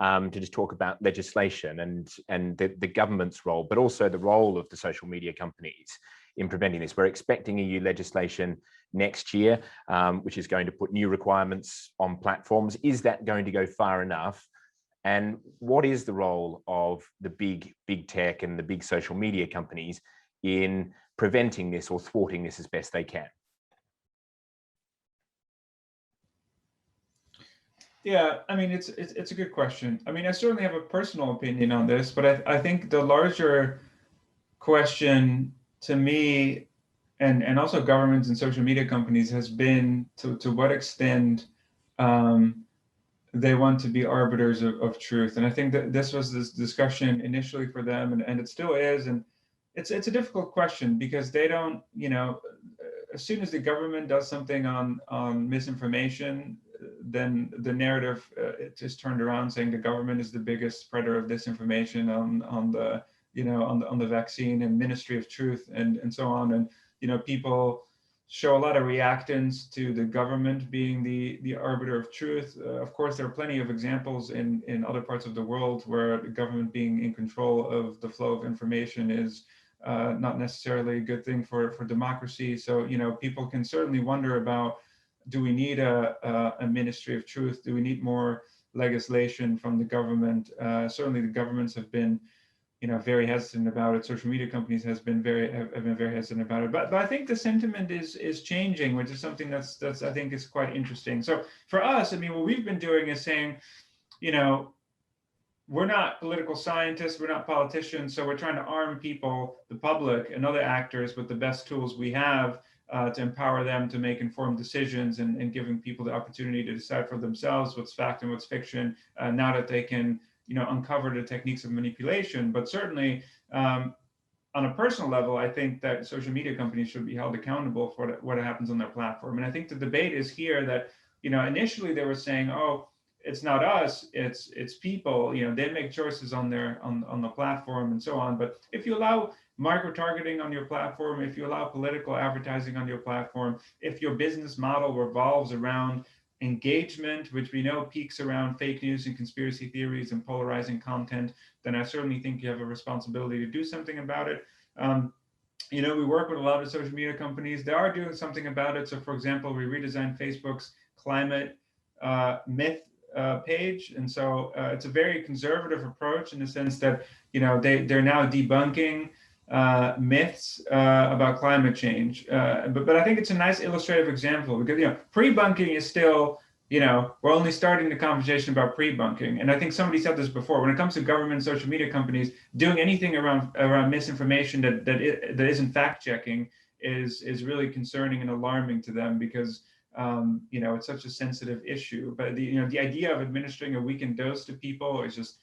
to just talk about legislation and the government's role, but also the role of the social media companies in preventing this. We're expecting EU legislation next year, which is going to put new requirements on platforms. Is that going to go far enough? And what is the role of the big tech and the big social media companies in preventing this or thwarting this as best they can? Yeah, I mean, it's a good question. I mean, I certainly have a personal opinion on this, but I think the larger question to me, and also governments and social media companies, has been to what extent they want to be arbiters of truth. And I think that this was this discussion initially for them, and it still is. And it's a difficult question because they don't, as soon as the government does something on misinformation, then the narrative it is turned around saying the government is the biggest spreader of disinformation on the vaccine and Ministry of Truth and so on. And people show a lot of reactance to the government being the arbiter of truth. Of course, there are plenty of examples in other parts of the world where the government being in control of the flow of information is not necessarily a good thing for democracy. So people can certainly wonder about, do we need a Ministry of Truth? Do we need more legislation from the government? Certainly the governments have been very hesitant about it. Social media companies have been very hesitant about it. But I think the sentiment is changing, which is something that's I think is quite interesting. So for us, I mean, what we've been doing is saying, we're not political scientists, we're not politicians, so we're trying to arm people, the public and other actors, with the best tools we have to empower them to make informed decisions, and giving people the opportunity to decide for themselves what's fact and what's fiction, now that they can uncover the techniques of manipulation. But certainly on a personal level, I think that social media companies should be held accountable for what happens on their platform. And I think the debate is here that initially they were saying, oh, it's not us, it's people, they make choices on the platform and so on. But if you allow micro-targeting on your platform, if you allow political advertising on your platform, if your business model revolves around engagement, which we know peaks around fake news and conspiracy theories and polarizing content, then I certainly think you have a responsibility to do something about it. We work with a lot of social media companies. They are doing something about it. So for example, we redesigned Facebook's climate myth page, and so it's a very conservative approach in the sense that they're now debunking myths about climate change, but I think it's a nice illustrative example, because pre-bunking is still, we're only starting the conversation about pre-bunking. And I think somebody said this before, when it comes to government social media companies doing anything around misinformation that isn't fact checking is really concerning and alarming to them, because it's such a sensitive issue. But the idea of administering a weekend dose to people is just,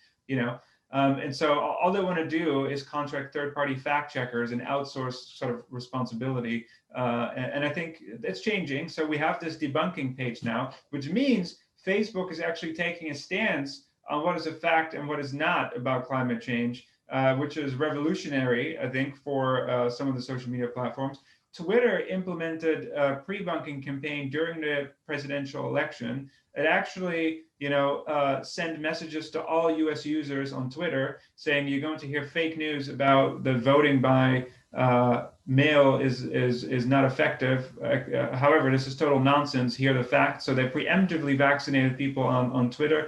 and so all they want to do is contract third-party fact checkers and outsource sort of responsibility. And I think it's changing. So we have this debunking page now, which means Facebook is actually taking a stance on what is a fact and what is not about climate change, which is revolutionary, I think, for some of the social media platforms. Twitter implemented a pre-bunking campaign during the presidential election. It actually, sent messages to all US users on Twitter saying you're going to hear fake news about the voting by mail is not effective. However, this is total nonsense. Here are the facts. So they preemptively vaccinated people on Twitter.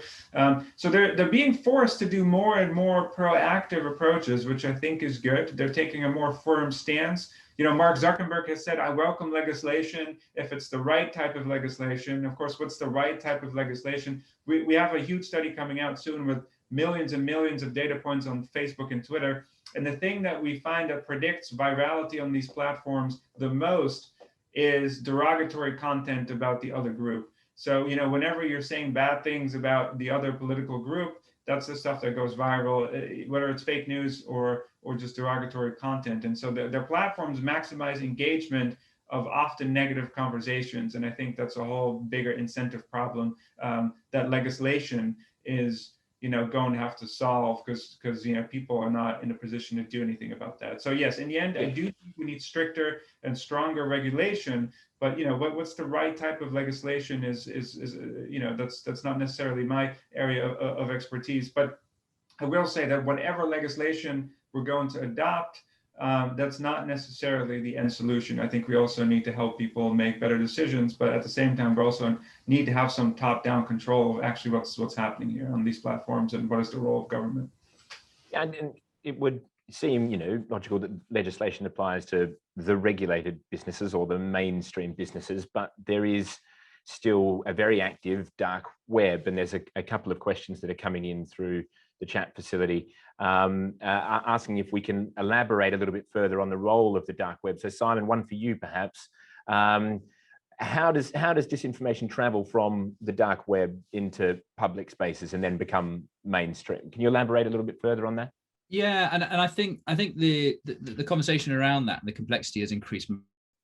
So they're being forced to do more and more proactive approaches, which I think is good. They're taking a more firm stance. Mark Zuckerberg has said, I welcome legislation if it's the right type of legislation. Of course, what's the right type of legislation? We have a huge study coming out soon with millions and millions of data points on Facebook and Twitter. And the thing that we find that predicts virality on these platforms the most is derogatory content about the other group. So, whenever you're saying bad things about the other political group, that's the stuff that goes viral, whether it's fake news or just derogatory content. And so their platforms maximize engagement of often negative conversations. And I think that's a whole bigger incentive problem that legislation is going to have to solve, because people are not in a position to do anything about that. So yes, in the end, I do think we need stricter and stronger regulation. But what's the right type of legislation is that's not necessarily my area of expertise. But I will say that whatever legislation we're going to adopt, that's not necessarily the end solution. I think we also need to help people make better decisions, but at the same time, we also need to have some top-down control of actually what's happening here on these platforms and what is the role of government. And it would seem, logical that legislation applies to the regulated businesses or the mainstream businesses, but there is still a very active dark web, and there's a couple of questions that are coming in through the chat facility, asking if we can elaborate a little bit further on the role of the dark web. So Simon, one for you perhaps. How does disinformation travel from the dark web into public spaces and then become mainstream? Can you elaborate a little bit further on that? Yeah, and I think the conversation around that and the complexity has increased.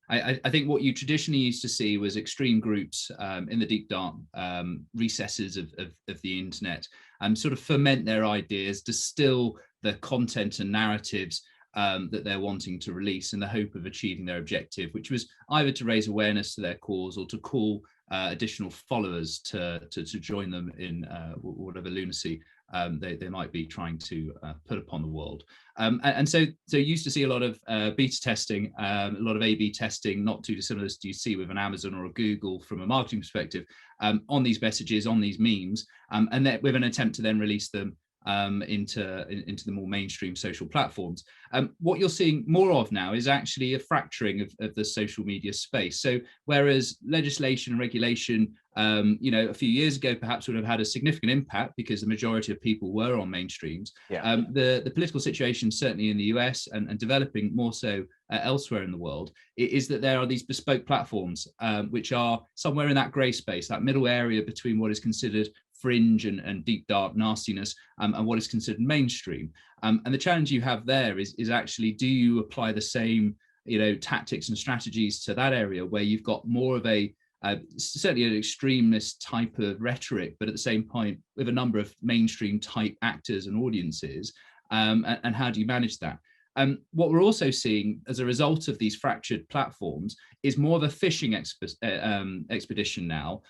I think what you traditionally used to see was extreme groups in the deep dark recesses of the internet sort of ferment their ideas, distill the content and narratives that they're wanting to release in the hope of achieving their objective, which was either to raise awareness to their cause or to call additional followers to join them in whatever lunacy they might be trying to put upon the world. And so you used to see a lot of beta testing, a lot of A/B testing, not too dissimilar as you see with an Amazon or a Google from a marketing perspective, on these messages, on these memes, and that with an attempt to then release them into the more mainstream social platforms. What you're seeing more of now is actually a fracturing of the social media space. So whereas legislation and regulation, a few years ago perhaps would have had a significant impact because the majority of people were on mainstreams, the political situation, certainly in the US and developing more so elsewhere in the world, is that there are these bespoke platforms which are somewhere in that grey space, that middle area between what is considered fringe and deep dark nastiness and what is considered mainstream. And the challenge you have there is actually, do you apply the same tactics and strategies to that area where you've got more of a certainly an extremist type of rhetoric, but at the same point with a number of mainstream type actors and audiences, and how do you manage that? What we're also seeing as a result of these fractured platforms is more of a fishing expedition now,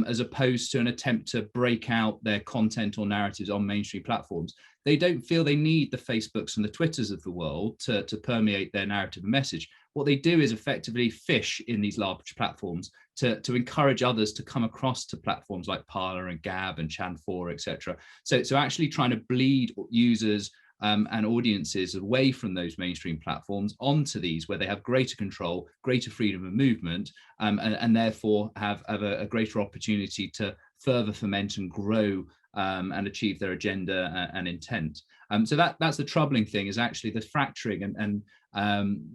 as opposed to an attempt to break out their content or narratives on mainstream platforms. They don't feel they need the Facebooks and the Twitters of the world to permeate their narrative and message. What they do is effectively fish in these large platforms to encourage others to come across to platforms like Parler and Gab and Chan4, etc. So actually trying to bleed users and audiences away from those mainstream platforms onto these where they have greater control, greater freedom of movement, and therefore have a greater opportunity to further foment and grow and achieve their agenda and intent. So that's the troubling thing, is actually the fracturing and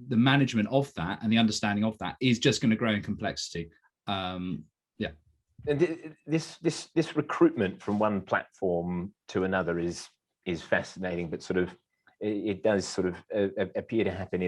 the management of that and the understanding of that is just going to grow in complexity. And this recruitment from one platform to another is fascinating, but sort of it does sort of appear to happen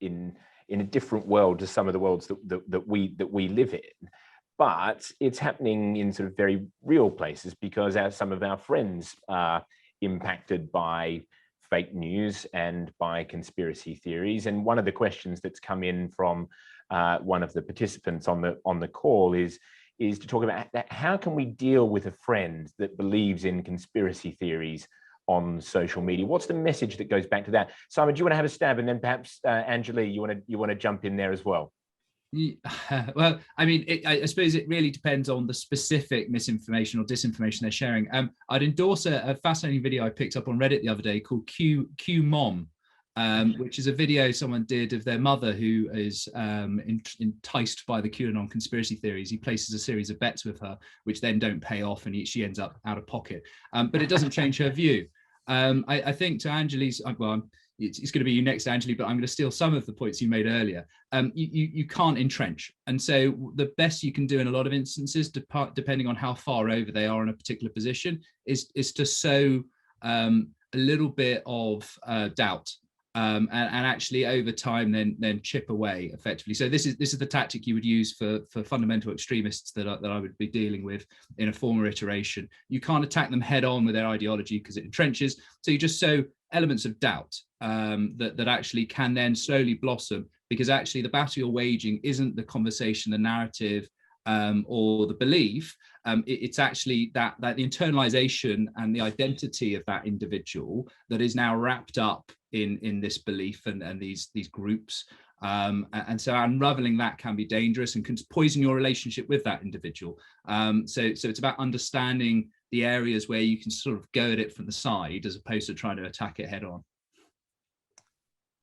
in a different world to some of the worlds that we live in. But it's happening in sort of very real places because some of our friends are impacted by fake news and by conspiracy theories. And one of the questions that's come in from one of the participants on the call is to talk about how can we deal with a friend that believes in conspiracy theories on social media? What's the message that goes back to that? Simon, do you want to have a stab, and then perhaps Anjali, you want to jump in there as well? Well, I mean, I suppose it really depends on the specific misinformation or disinformation they're sharing. I'd endorse a fascinating video I picked up on Reddit the other day called Q Mom, which is a video someone did of their mother who is enticed by the QAnon conspiracy theories. He places a series of bets with her, which then don't pay off, and she ends up out of pocket. But it doesn't change her view. I think to Anjali's, well, it's going to be you next, Anjali, but I'm going to steal some of the points you made earlier. You can't entrench. And so the best you can do in a lot of instances, depending on how far over they are in a particular position, is to sow a little bit of doubt. And actually over time then chip away effectively. So this is the tactic you would use for fundamental extremists that I would be dealing with in a former iteration. You can't attack them head on with their ideology because it entrenches. So you just sow elements of doubt that actually can then slowly blossom, because actually the battle you're waging isn't the conversation, the narrative, or the belief. It's actually that the internalization and the identity of that individual that is now wrapped up in this belief and these groups. And so unraveling that can be dangerous and can poison your relationship with that individual. So it's about understanding the areas where you can sort of go at it from the side as opposed to trying to attack it head on.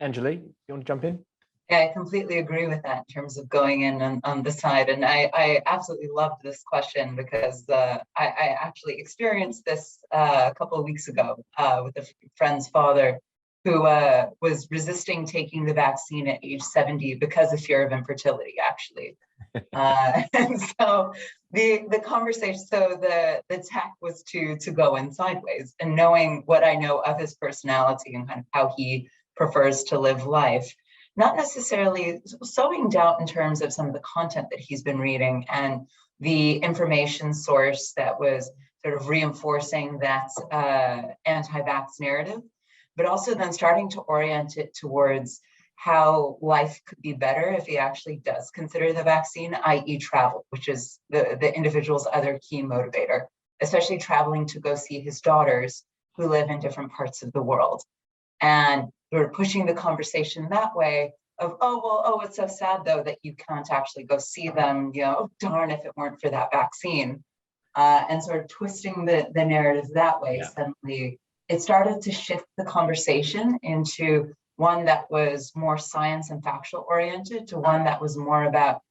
Anjali, you want to jump in? Yeah, I completely agree with that in terms of going in on the side. And I absolutely loved this question because I actually experienced this a couple of weeks ago with a friend's father who was resisting taking the vaccine at age 70 because of fear of infertility, actually. And so the conversation, so the tack was to go in sideways, and knowing what I know of his personality and kind of how he prefers to live life, not necessarily sowing doubt in terms of some of the content that he's been reading and the information source that was sort of reinforcing that anti-vax narrative, but also then starting to orient it towards how life could be better if he actually does consider the vaccine, i.e. travel, which is the individual's other key motivator, especially traveling to go see his daughters who live in different parts of the world. And we're pushing the conversation that way of, it's so sad though that you can't actually go see them, darn if it weren't for that vaccine. And sort of twisting the narrative that way, suddenly it started to shift the conversation into one that was more science and factual oriented to one that was more about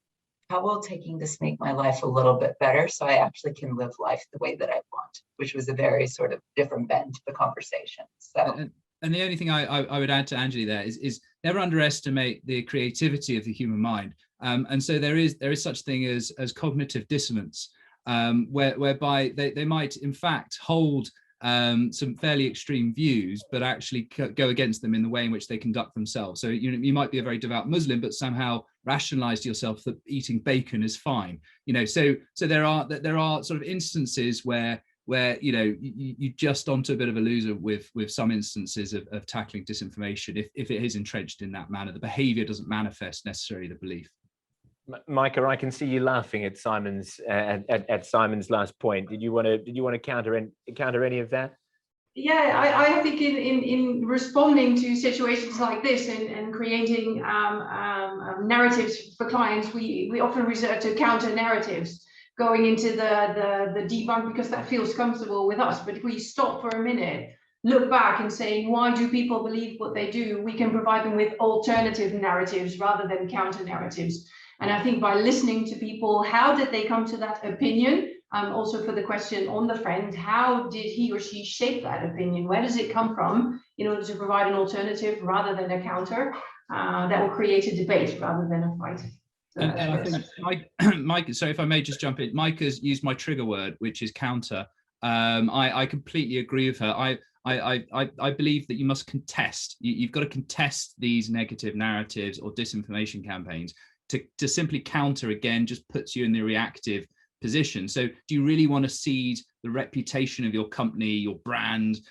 how will taking this make my life a little bit better so I actually can live life the way that I want, which was a very sort of different bend to the conversation. So. And the only thing I would add to Anjali there is never underestimate the creativity of the human mind. And so there is such thing as cognitive dissonance, whereby they might in fact hold some fairly extreme views, but actually go against them in the way in which they conduct themselves. So you might be a very devout Muslim, but somehow rationalize to yourself that eating bacon is fine. So there are sort of instances where you just onto a bit of a loser with some instances of tackling disinformation if it is entrenched in that manner. The behavior doesn't manifest necessarily the belief. Micah, I can see you laughing at Simon's last point. Did you want to counter any of that? Yeah, I think in responding to situations like this and creating narratives for clients, we often resort to counter narratives, going into the debunk because that feels comfortable with us. But if we stop for a minute, look back and saying, why do people believe what they do? We can provide them with alternative narratives rather than counter narratives. And I think by listening to people, how did they come to that opinion? Also for the question on the friend, how did he or she shape that opinion? Where does it come from in order to provide an alternative rather than a counter that will create a debate rather than a fight? So and I think Mike, so if I may just jump in, Mike has used my trigger word, which is counter. I completely agree with her. I believe that you must contest. You've got to contest these negative narratives or disinformation campaigns. To simply counter again just puts you in the reactive position. So do you really want to cede the reputation of your company, your brand,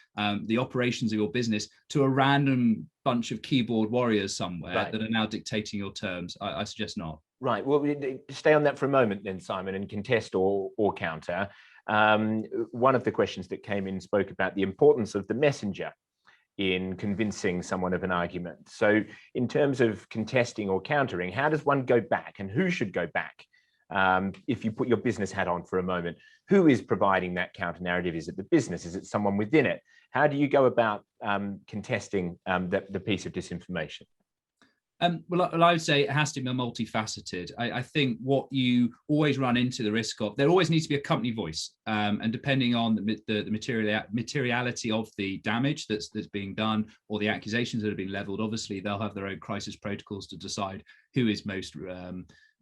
the operations of your business to a random bunch of keyboard warriors somewhere that are now dictating your terms? I suggest not. Right. Well, stay on that for a moment then, Simon, and contest or counter. One of the questions that came in spoke about the importance of the messenger in convincing someone of an argument. So in terms of contesting or countering, how does one go back, and who should go back? If you put your business hat on for a moment, who is providing that counter narrative? Is it the business? Is it someone within it? How do you go about contesting the piece of disinformation? Well, I would say it has to be multifaceted. I think what you always run into the risk of, there always needs to be a company voice, and depending on the materiality of the damage that's being done or the accusations that are being leveled, obviously they'll have their own crisis protocols to decide who is most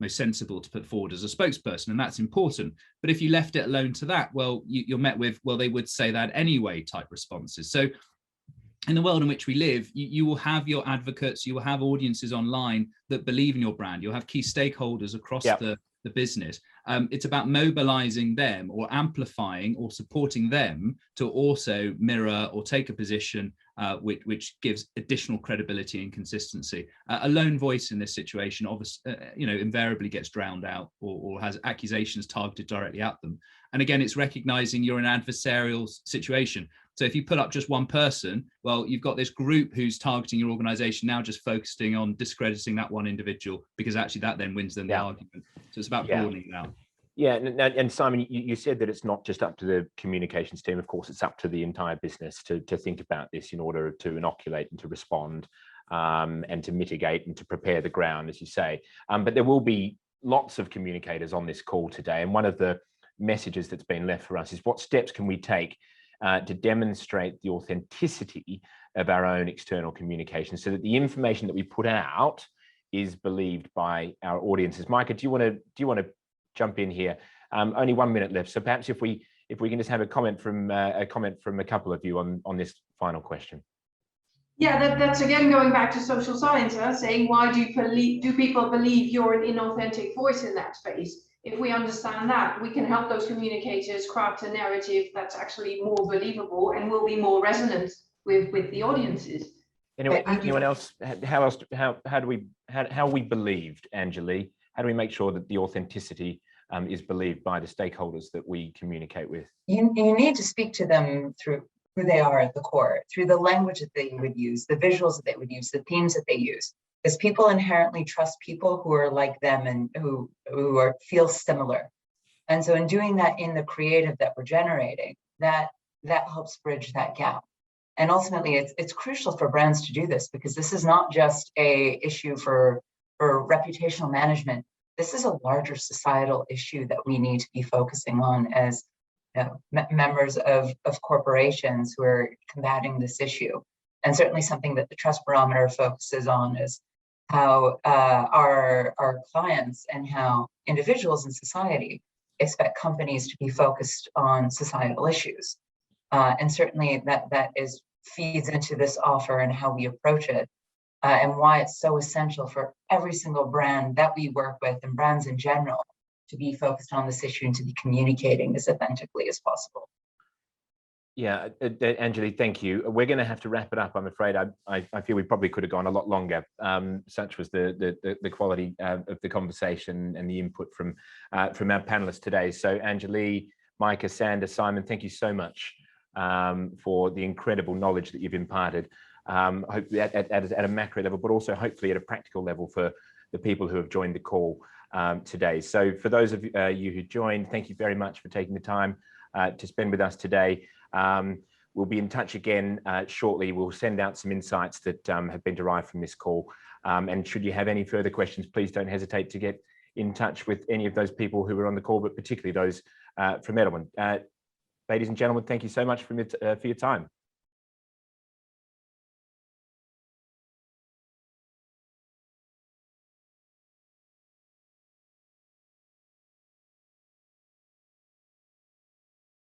sensible to put forward as a spokesperson, and that's important. But if you left it alone to that, well, you're met with, well, they would say that anyway type responses. So in the world in which we live, you will have your advocates, you will have audiences online that believe in your brand. You'll have key stakeholders across the business. It's about mobilizing them or amplifying or supporting them to also mirror or take a position which gives additional credibility and consistency. A lone voice in this situation, obviously, invariably gets drowned out or has accusations targeted directly at them. And again, it's recognizing you're in an adversarial situation. So if you put up just one person, well, you've got this group who's targeting your organization now, just focusing on discrediting that one individual, because actually that then wins them the argument. So it's about broadening it out. Yeah, and Simon, you said that it's not just up to the communications team. Of course, it's up to the entire business to think about this in order to inoculate and to respond and to mitigate and to prepare the ground, as you say. But there will be lots of communicators on this call today. And one of the messages that's been left for us is, what steps can we take to demonstrate the authenticity of our own external communication so that the information that we put out is believed by our audiences? Micah, do you want to jump in here? Only 1 minute left, so perhaps if we can just have a comment from a couple of you on this final question. Yeah, that's again going back to social science, saying why do people believe you're an inauthentic voice in that space? If we understand that, we can help those communicators craft a narrative that's actually more believable and will be more resonant with the audiences. Anyone else? How are we believed, Anjali? How do we make sure that the authenticity is believed by the stakeholders that we communicate with? You need to speak to them through who they are at the core, through the language that they would use, the visuals that they would use, the themes that they use. Because people inherently trust people who are like them and who feel similar. And so in doing that in the creative that we're generating, that helps bridge that gap. And ultimately, it's crucial for brands to do this, because this is not just a issue for reputational management. This is a larger societal issue that we need to be focusing on as members of corporations who are combating this issue. And certainly something that the Trust Barometer focuses on is how our clients and how individuals in society expect companies to be focused on societal issues. And certainly that feeds into this offer and how we approach it, and why it's so essential for every single brand that we work with, and brands in general, to be focused on this issue and to be communicating as authentically as possible. Yeah, Anjali, thank you. We're going to have to wrap it up, I'm afraid. I feel we probably could have gone a lot longer. Such was the quality of the conversation and the input from our panelists today. So Anjali, Micah, Sander, Simon, thank you so much for the incredible knowledge that you've imparted, hopefully at a macro level, but also hopefully at a practical level for the people who have joined the call today. So for those of you who joined, thank you very much for taking the time to spend with us today. We'll be in touch again shortly. We'll send out some insights that have been derived from this call. And should you have any further questions, please don't hesitate to get in touch with any of those people who were on the call, but particularly those from Edelman. Ladies and gentlemen, thank you so much for your time.